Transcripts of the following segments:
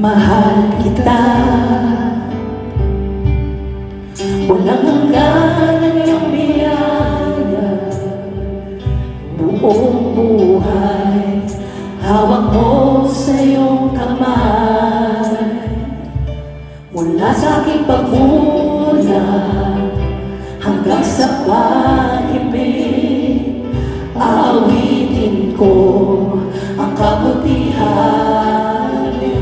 Mahal kita, walang hanggan ang iyong biyaya. Buong buhay, hawak mo sa iyong kamay. Mula sa aking pagmulat hanggang sa pag-ibig, aawitin ko ang kabutihan ng Diyos.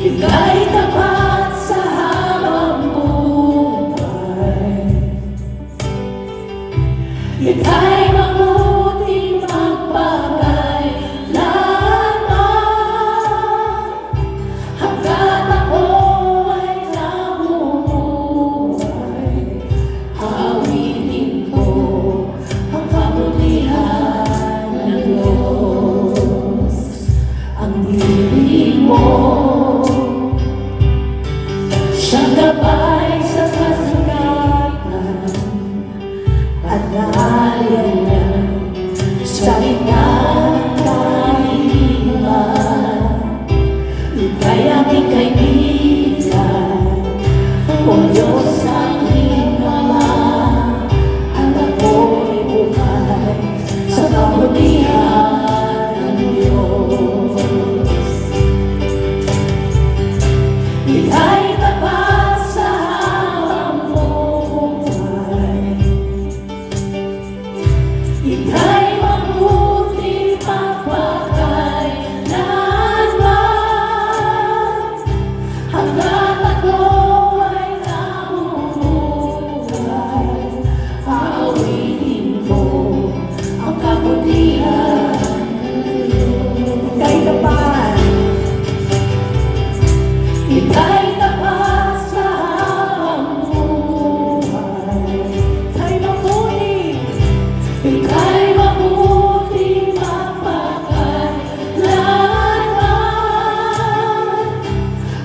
Ika'y tapat sa habang buhay, ika'y mabuting magpakailanman, hanggat ako ay nabubuhay, aawitin ko ang kabutihan ng Diyos. Ang ibig mo, siyang gabay sa kasagatan, at naalya niya sa gitnang kahilingan. Ika'y aking kaibigan, o Diyos aking Ama, at ako'y buhay sa kabutihan ng Diyos. Ika'y tapat sa habang buhay, ika'y mabuting magpakailanman, hanggat ako ay nabubuhay, aawitin ko ang kabutihan ng Diyos. Ika'y tapat, ika'y tapat sa habang buhay, ika'y mabuting, ika'y mabuting magpakailanman,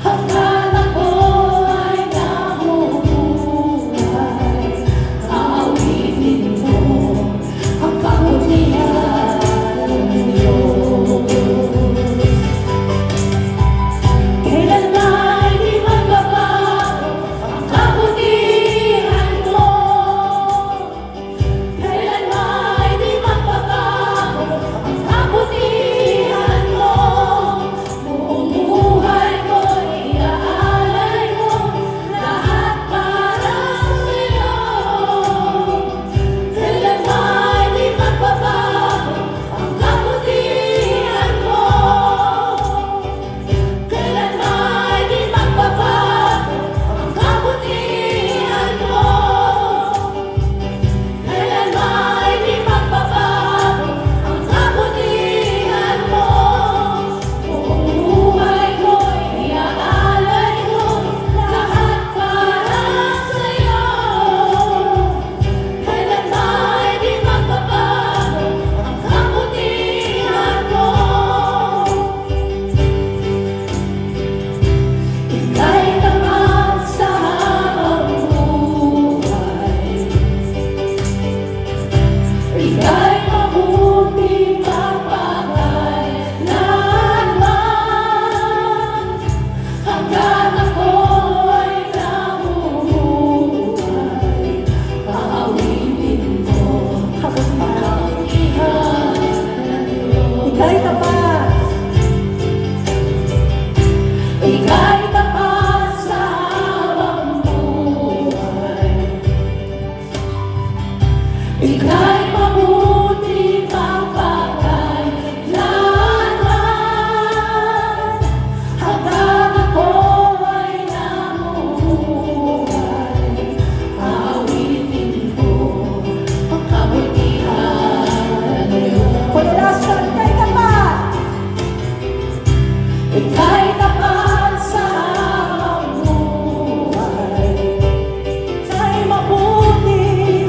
hanggat ako ay nabubuhay, aawitin ko ang kabutihan ng Diyos. Kailanman di magbabago ang kabutihan mo, kailanman di magbabago ang kabutihan mo. Buong buhay ko iaalay ko, lahat para sa'yo. Kailanman di magbabago ang kabutihan mo, kailanman di magbabago ang kabutihan mo, kailanman di magbabago ang kabutihan mo. Buong buhay ko'y iaalay ko, lahat para sa'yo. Kailanman di magbabago ang kabutihan mo. Ika'y tapat sa habang buhay, ika'y mabuting magpakailanman, hanggat ako ay nabubuhay, aawitin ko ang kabutihan ng Diyos. Ika'y tapat, ika'y tapat sa habang buhay, ika'y mabuting magpakailanman, hanggat ako ay nabubuhay, aawitin ko ang kabutihan ng Diyos. For the last time, ika'y tapat, ika'y tapat sa habang buhay, ika'y mabuting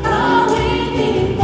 awitin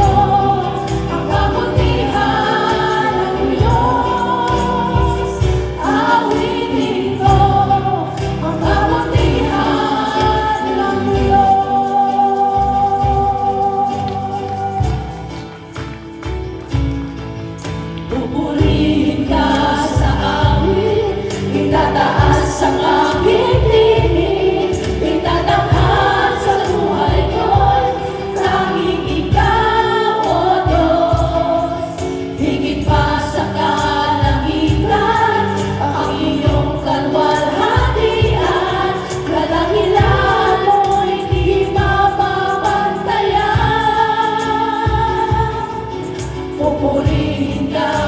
pupurihin ka